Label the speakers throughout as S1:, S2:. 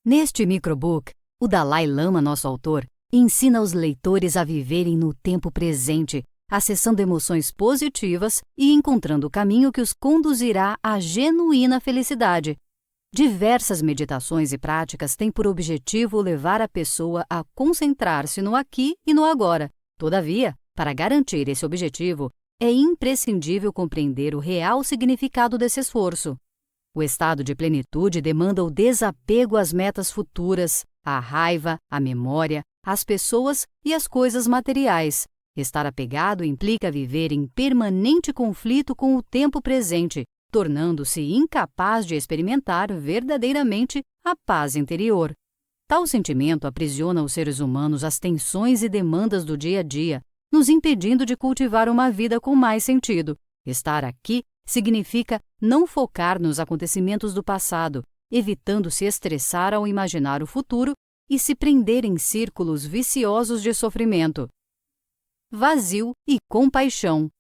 S1: Neste microbook, o Dalai Lama, nosso autor, ensina os leitores a viverem no tempo presente, acessando emoções positivas e encontrando o caminho que os conduzirá à genuína felicidade. Diversas meditações e práticas têm por objetivo levar a pessoa a concentrar-se no aqui e no agora. Todavia, para garantir esse objetivo, é imprescindível compreender o real significado desse esforço. O estado de plenitude demanda o desapego às metas futuras, à raiva, à memória, às pessoas e às coisas materiais. Estar apegado implica viver em permanente conflito com o tempo presente, tornando-se incapaz de experimentar verdadeiramente a paz interior. Tal sentimento aprisiona os seres humanos às tensões e demandas do dia a dia, nos impedindo de cultivar uma vida com mais sentido. Estar aqui significa não focar nos acontecimentos do passado, evitando se estressar ao imaginar o futuro e se prender em círculos viciosos de sofrimento. Vazio e compaixão.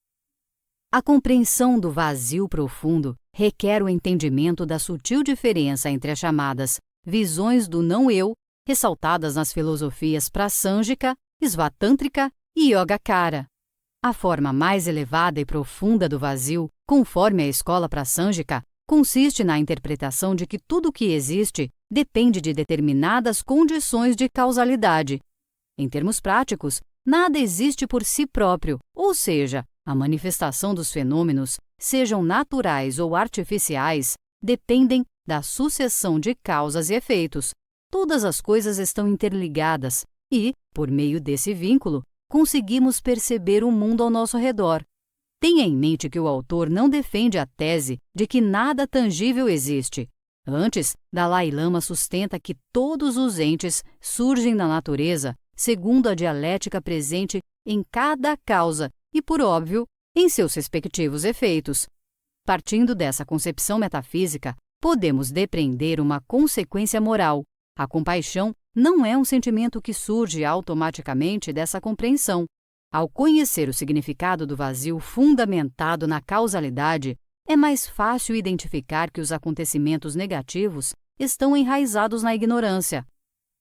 S1: A compreensão do vazio profundo requer o entendimento da sutil diferença entre as chamadas visões do não-eu, ressaltadas nas filosofias Prasangika, Svatântrika e Yogacara. A forma mais elevada e profunda do vazio, conforme a escola Prasangika, consiste na interpretação de que tudo o que existe depende de determinadas condições de causalidade. Em termos práticos, nada existe por si próprio, ou seja, a manifestação dos fenômenos, sejam naturais ou artificiais, dependem da sucessão de causas e efeitos. Todas as coisas estão interligadas e, por meio desse vínculo, conseguimos perceber o mundo ao nosso redor. Tenha em mente que o autor não defende a tese de que nada tangível existe. Antes, Dalai Lama sustenta que todos os entes surgem na natureza segundo a dialética presente em cada causa e, por óbvio, em seus respectivos efeitos. Partindo dessa concepção metafísica, podemos depreender uma consequência moral. A compaixão não é um sentimento que surge automaticamente dessa compreensão. Ao conhecer o significado do vazio fundamentado na causalidade, é mais fácil identificar que os acontecimentos negativos estão enraizados na ignorância.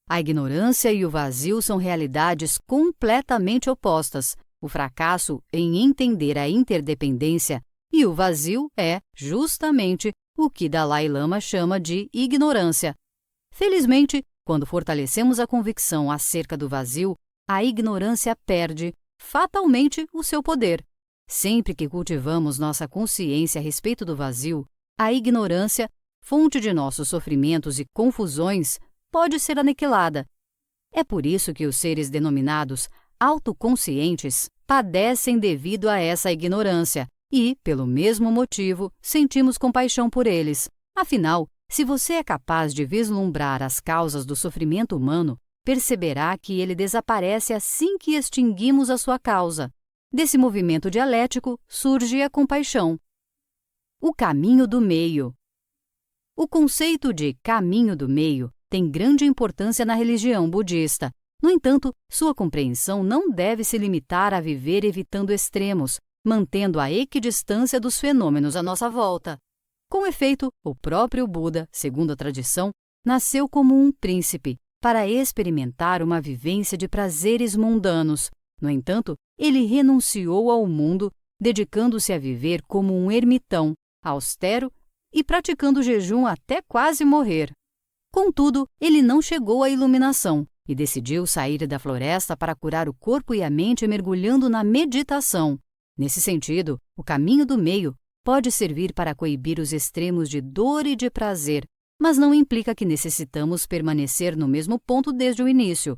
S1: A ignorância e o vazio são realidades completamente opostas. O fracasso em entender a interdependência e o vazio é, justamente, o que Dalai Lama chama de ignorância. Felizmente, quando fortalecemos a convicção acerca do vazio, a ignorância perde, fatalmente, o seu poder. Sempre que cultivamos nossa consciência a respeito do vazio, a ignorância, fonte de nossos sofrimentos e confusões, pode ser aniquilada. É por isso que os seres denominados autoconscientes padecem devido a essa ignorância e, pelo mesmo motivo, sentimos compaixão por eles. Afinal, se você é capaz de vislumbrar as causas do sofrimento humano, perceberá que ele desaparece assim que extinguimos a sua causa. Desse movimento dialético surge a compaixão. O caminho do meio. O conceito de caminho do meio tem grande importância na religião budista. No entanto, sua compreensão não deve se limitar a viver evitando extremos, mantendo a equidistância dos fenômenos à nossa volta. Com efeito, o próprio Buda, segundo a tradição, nasceu como um príncipe, para experimentar uma vivência de prazeres mundanos. No entanto, ele renunciou ao mundo, dedicando-se a viver como um ermitão, austero e praticando jejum até quase morrer. Contudo, ele não chegou à iluminação e decidiu sair da floresta para curar o corpo e a mente mergulhando na meditação. Nesse sentido, o caminho do meio pode servir para coibir os extremos de dor e de prazer, mas não implica que necessitamos permanecer no mesmo ponto desde o início.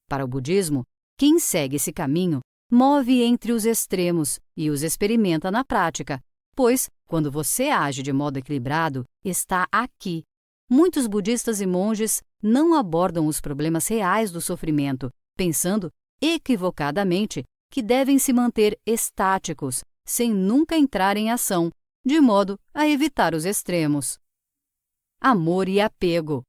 S1: Para o budismo, quem segue esse caminho move entre os extremos e os experimenta na prática, pois, quando você age de modo equilibrado, está aqui. Muitos budistas e monges não abordam os problemas reais do sofrimento, pensando, equivocadamente, que devem se manter estáticos, sem nunca entrar em ação, de modo a evitar os extremos. Amor e apego.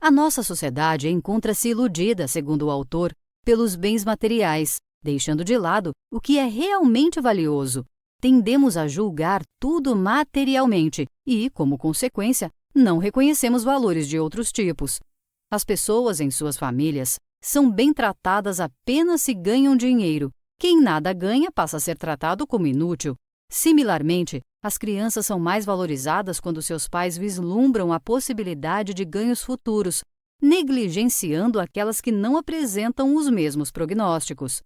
S1: A nossa sociedade encontra-se iludida, segundo o autor, pelos bens materiais, deixando de lado o que é realmente valioso. Tendemos a julgar tudo materialmente e, como consequência, não reconhecemos valores de outros tipos. As pessoas em suas famílias são bem tratadas apenas se ganham dinheiro. Quem nada ganha passa a ser tratado como inútil. Similarmente, as crianças são mais valorizadas quando seus pais vislumbram a possibilidade de ganhos futuros, negligenciando aquelas que não apresentam os mesmos prognósticos.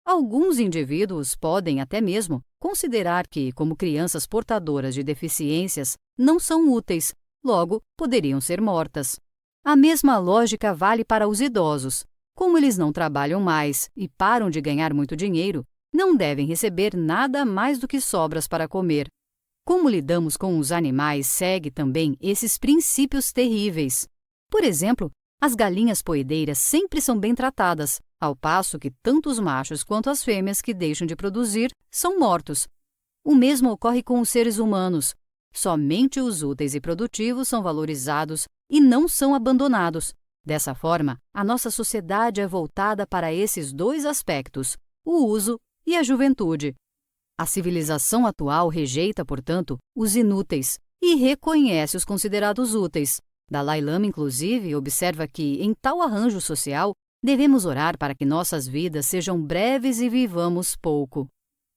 S1: Alguns indivíduos podem até mesmo considerar que, como crianças portadoras de deficiências, não são úteis, logo poderiam ser mortas. A mesma lógica vale para os idosos. Como eles não trabalham mais e param de ganhar muito dinheiro, não devem receber nada mais do que sobras para comer. Como lidamos com os animais segue também esses princípios terríveis. Por exemplo, as galinhas poedeiras sempre são bem tratadas, ao passo que tanto os machos quanto as fêmeas que deixam de produzir são mortos. O mesmo ocorre com os seres humanos. Somente os úteis e produtivos são valorizados e não são abandonados. Dessa forma, a nossa sociedade é voltada para esses dois aspectos, o uso e a juventude. A civilização atual rejeita, portanto, os inúteis e reconhece os considerados úteis. Dalai Lama, inclusive, observa que, em tal arranjo social, devemos orar para que nossas vidas sejam breves e vivamos pouco.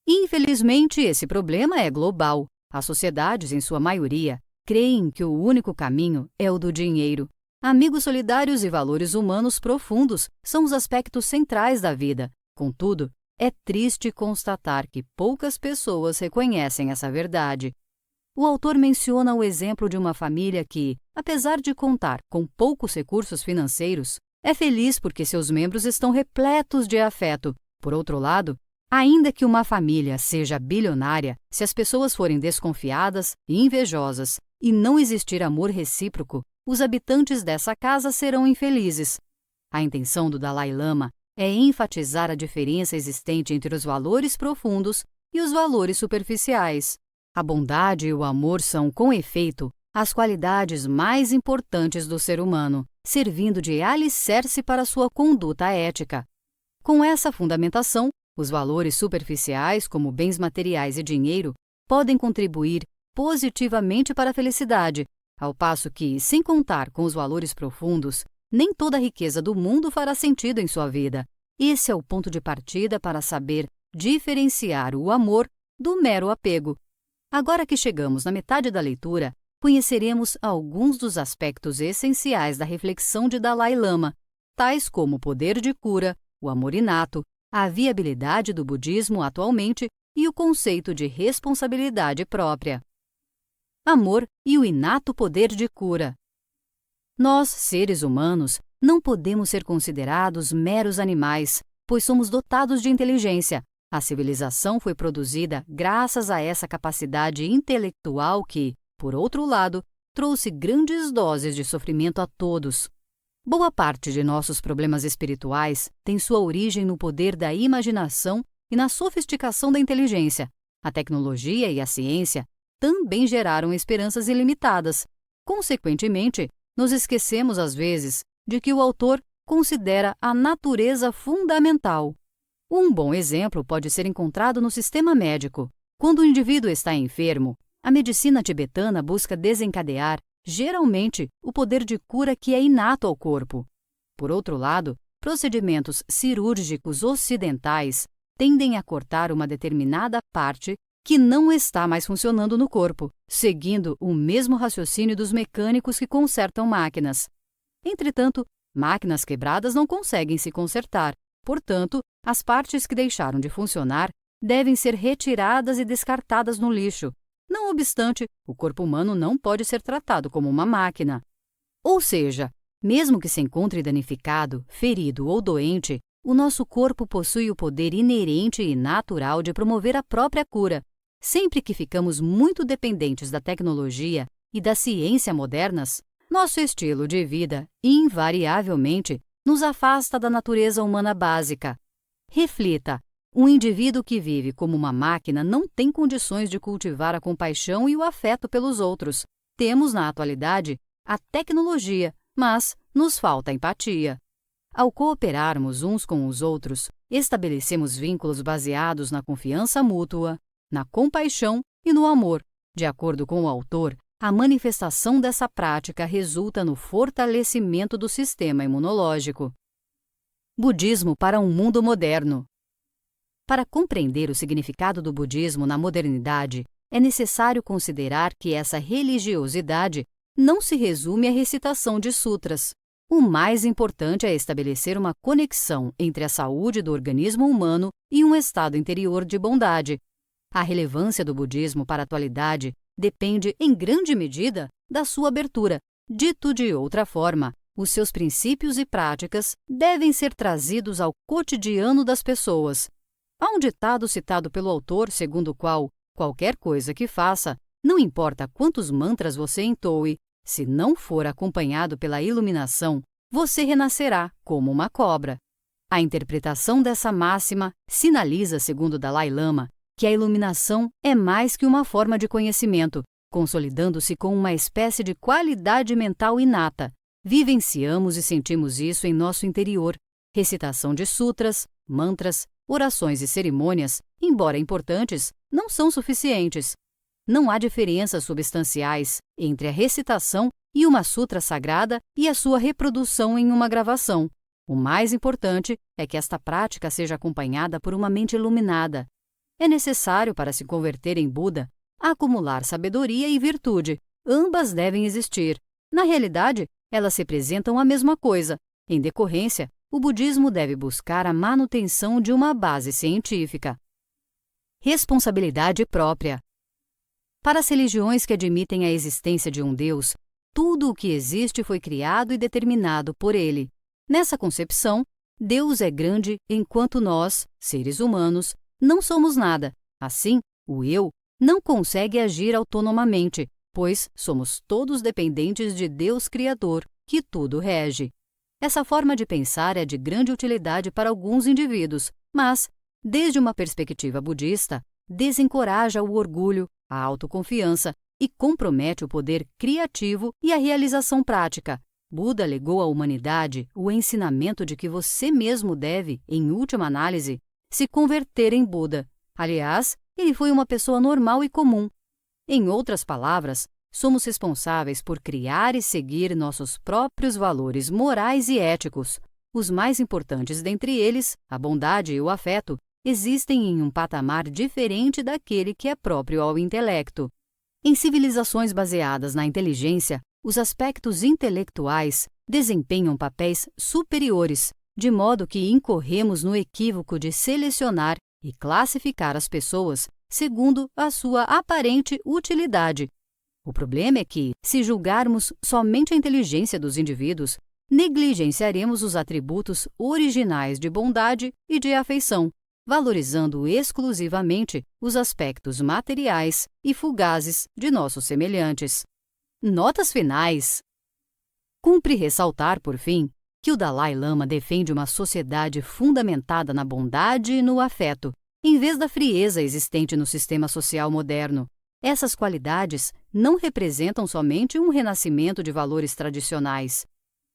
S1: Infelizmente, esse problema é global. As sociedades, em sua maioria, creem que o único caminho é o do dinheiro. Amigos solidários e valores humanos profundos são os aspectos centrais da vida. Contudo, é triste constatar que poucas pessoas reconhecem essa verdade. O autor menciona o exemplo de uma família que, apesar de contar com poucos recursos financeiros, é feliz porque seus membros estão repletos de afeto. Por outro lado, ainda que uma família seja bilionária, se as pessoas forem desconfiadas e invejosas e não existir amor recíproco, os habitantes dessa casa serão infelizes. A intenção do Dalai Lama é enfatizar a diferença existente entre os valores profundos e os valores superficiais. A bondade e o amor são, com efeito, as qualidades mais importantes do ser humano, servindo de alicerce para sua conduta ética. Com essa fundamentação, os valores superficiais, como bens materiais e dinheiro, podem contribuir positivamente para a felicidade, ao passo que, sem contar com os valores profundos, nem toda a riqueza do mundo fará sentido em sua vida. Esse é o ponto de partida para saber diferenciar o amor do mero apego. Agora que chegamos na metade da leitura, conheceremos alguns dos aspectos essenciais da reflexão de Dalai Lama, tais como o poder de cura, o amor inato, a viabilidade do budismo atualmente e o conceito de responsabilidade própria. Amor e o inato poder de cura. Nós, seres humanos, não podemos ser considerados meros animais, pois somos dotados de inteligência. A civilização foi produzida graças a essa capacidade intelectual que, por outro lado, trouxe grandes doses de sofrimento a todos. Boa parte de nossos problemas espirituais tem sua origem no poder da imaginação e na sofisticação da inteligência. A tecnologia e a ciência também geraram esperanças ilimitadas. Consequentemente, nos esquecemos às vezes de que o autor considera a natureza fundamental. Um bom exemplo pode ser encontrado no sistema médico. Quando o indivíduo está enfermo, a medicina tibetana busca desencadear, geralmente, o poder de cura que é inato ao corpo. Por outro lado, procedimentos cirúrgicos ocidentais tendem a cortar uma determinada parte que não está mais funcionando no corpo, seguindo o mesmo raciocínio dos mecânicos que consertam máquinas. Entretanto, máquinas quebradas não conseguem se consertar. Portanto, as partes que deixaram de funcionar devem ser retiradas e descartadas no lixo. Não obstante, o corpo humano não pode ser tratado como uma máquina. Ou seja, mesmo que se encontre danificado, ferido ou doente, o nosso corpo possui o poder inerente e natural de promover a própria cura. Sempre que ficamos muito dependentes da tecnologia e da ciência modernas, nosso estilo de vida, invariavelmente, nos afasta da natureza humana básica. Reflita, um indivíduo que vive como uma máquina não tem condições de cultivar a compaixão e o afeto pelos outros. Temos, na atualidade, a tecnologia, mas nos falta empatia. Ao cooperarmos uns com os outros, estabelecemos vínculos baseados na confiança mútua, na compaixão e no amor. De acordo com o autor, A manifestação dessa prática resulta no fortalecimento do sistema imunológico. Budismo para um mundo moderno. Para compreender o significado do budismo na modernidade, é necessário considerar que essa religiosidade não se resume à recitação de sutras. O mais importante é estabelecer uma conexão entre a saúde do organismo humano e um estado interior de bondade. A relevância do budismo para a atualidade depende, em grande medida, da sua abertura. Dito de outra forma, os seus princípios e práticas devem ser trazidos ao cotidiano das pessoas. Há um ditado citado pelo autor segundo o qual qualquer coisa que faça, não importa quantos mantras você entoe, se não for acompanhado pela iluminação, você renascerá como uma cobra. A interpretação dessa máxima sinaliza, segundo Dalai Lama, que a iluminação é mais que uma forma de conhecimento, consolidando-se com uma espécie de qualidade mental inata. Vivenciamos e sentimos isso em nosso interior. Recitação de sutras, mantras, orações e cerimônias, embora importantes, não são suficientes. Não há diferenças substanciais entre a recitação e uma sutra sagrada e a sua reprodução em uma gravação. O mais importante é que esta prática seja acompanhada por uma mente iluminada. É necessário, para se converter em Buda, acumular sabedoria e virtude. Ambas devem existir. Na realidade, elas representam a mesma coisa. Em decorrência, o budismo deve buscar a manutenção de uma base científica. Responsabilidade própria. Para as religiões que admitem a existência de um Deus, tudo o que existe foi criado e determinado por ele. Nessa concepção, Deus é grande enquanto nós, seres humanos, não somos nada. Assim, o eu não consegue agir autonomamente, pois somos todos dependentes de Deus Criador, que tudo rege. Essa forma de pensar é de grande utilidade para alguns indivíduos, mas, desde uma perspectiva budista, desencoraja o orgulho, a autoconfiança e compromete o poder criativo e a realização prática. Buda legou à humanidade o ensinamento de que você mesmo deve, em última análise, se converter em Buda. Aliás, ele foi uma pessoa normal e comum. Em outras palavras, somos responsáveis por criar e seguir nossos próprios valores morais e éticos. Os mais importantes dentre eles, a bondade e o afeto, existem em um patamar diferente daquele que é próprio ao intelecto. Em civilizações baseadas na inteligência, os aspectos intelectuais desempenham papéis superiores, de modo que incorremos no equívoco de selecionar e classificar as pessoas segundo a sua aparente utilidade. O problema é que, se julgarmos somente a inteligência dos indivíduos, negligenciaremos os atributos originais de bondade e de afeição, valorizando exclusivamente os aspectos materiais e fugazes de nossos semelhantes. Notas finais. Cumpre ressaltar, por fim, que o Dalai Lama defende uma sociedade fundamentada na bondade e no afeto, em vez da frieza existente no sistema social moderno. Essas qualidades não representam somente um renascimento de valores tradicionais.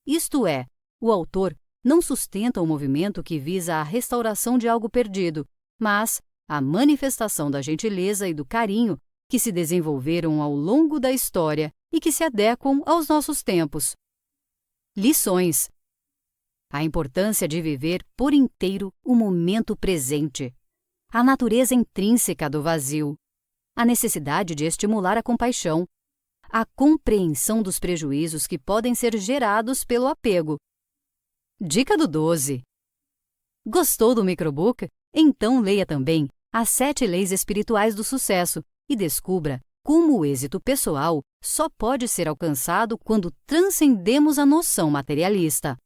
S1: Isto é, o autor não sustenta um movimento que visa a restauração de algo perdido, mas a manifestação da gentileza e do carinho que se desenvolveram ao longo da história e que se adequam aos nossos tempos. Lições. A importância de viver por inteiro o momento presente. A natureza intrínseca do vazio. A necessidade de estimular a compaixão. A compreensão dos prejuízos que podem ser gerados pelo apego. Dica do 12. Gostou do microbook? Então leia também As 7 Leis Espirituais do Sucesso e descubra como o êxito pessoal só pode ser alcançado quando transcendemos a noção materialista.